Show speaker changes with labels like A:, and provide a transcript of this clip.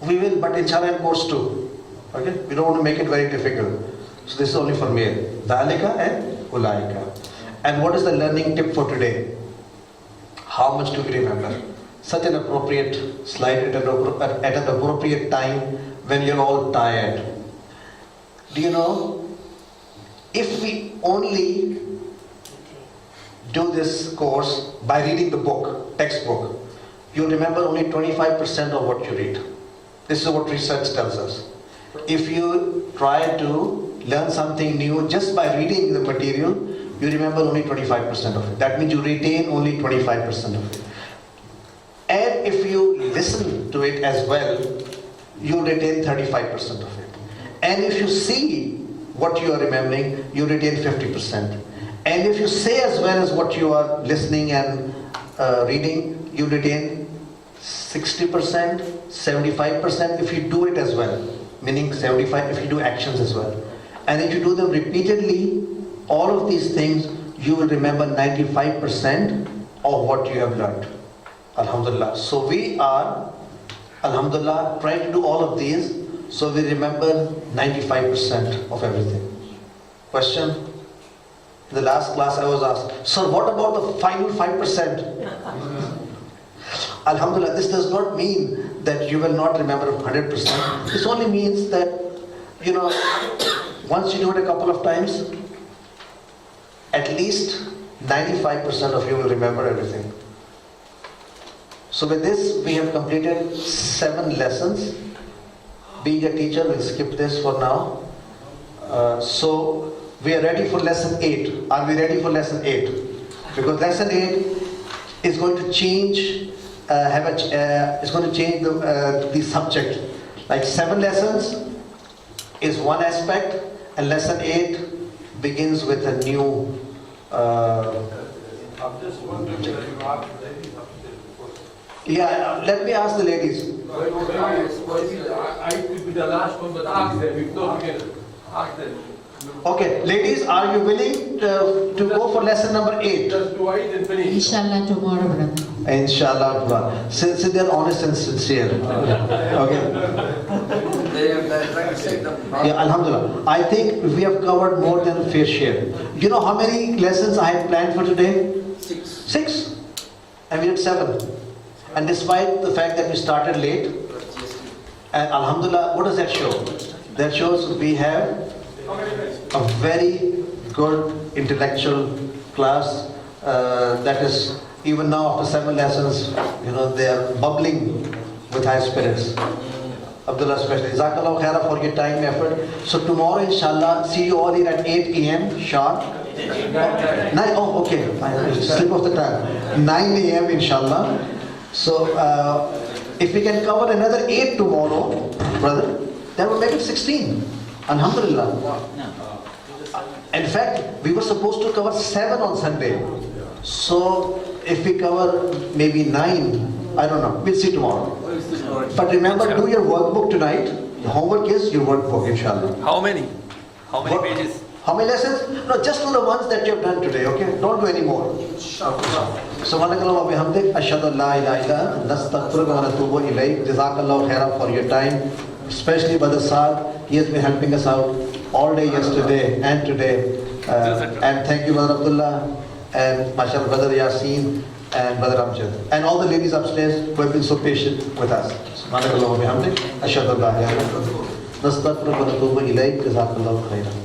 A: We will, but inshallah in course 2. Okay? We don't want to make it very difficult. So this is only for male. Dhalika and ulaika. And what is the learning tip for today? How much do we remember? Such an appropriate slide at an appropriate time when you're all tired. Do you know, if we only do this course by reading the book, textbook, you remember only 25% of what you read. This is what research tells us. If you try to learn something new just by reading the material, you remember only 25% of it. That means you retain only 25% of it. And if you listen to it as well, you retain 35% of it. And if you see what you are remembering, you retain 50%. And if you say as well as what you are listening and reading, you retain 60%, 75% if you do it as well. Meaning 75 if you do actions as well. And if you do them repeatedly, all of these things, you will remember 95% of what you have learned. Alhamdulillah. So we are, alhamdulillah, trying to do all of these, so we remember 95% of everything. Question? In the last class I was asked, sir, what about the final 5%? Alhamdulillah, this does not mean that you will not remember 100%. This only means that, once you do it a couple of times, at least 95% of you will remember everything. So with this, we have completed 7 lessons. Being a teacher, we'll skip this for now. So we are ready for lesson 8. Are we ready for lesson 8? Because lesson 8 is going to change, is going to change the subject. Like 7 lessons is one aspect, and lesson 8 begins with a new.
B: I'm just wondering whether you asked the ladies upstairs before.
A: Yeah, let me ask the ladies.
B: I could be the last one, but ask them. If not, we can ask them.
A: Okay, ladies, are you willing to go for lesson number 8?
B: Just do it and finish.
C: Inshallah tomorrow, brother.
A: Inshallah, brother. Since they're honest and sincere. Okay.
D: They're trying to say them.
A: Yeah, alhamdulillah. I think we have covered more than fair share. You know how many lessons I had planned for today?
D: 6.
A: 6. And we did 7. And despite the fact that we started late, and alhamdulillah, what does that show? That shows we have a very good intellectual class. That is, even now after 7 lessons, they are bubbling with high spirits. Abdullah especially. Jazakallah khairah for your time and effort. So tomorrow, inshallah, see you all here at 8 a.m. sharp. 9, oh, okay. Slip of the tongue. 9 a.m. inshallah. So if we can cover another 8 tomorrow, brother, that will make it 16. Alhamdulillah. In fact, we were supposed to cover 7 on Sunday. So if we cover maybe 9, I don't know. We'll see tomorrow. But remember, do your workbook tonight. The homework is your workbook, inshallah.
E: How many? How many pages?
A: How many lessons? No, just do the ones that you have done today, okay? Don't do any more. Subhanakallah wa bihamdik. Ashhadu an la ilaha illa anta nastaghfiruka wa natubu ilayk. Jazakallahu khairan for your time. Especially Brother Saad. He has been helping us out all day yesterday and today. And thank you, Brother Abdullah. And mashallah, Brother Yasin. And Brother Amjad. And all the ladies upstairs who have been so patient with us. Subhanakallah wa bihamdik. Ashhadu an la ilaha illa anta nastaghfiruka wa natubu ilayk. Jazakallahu khairan.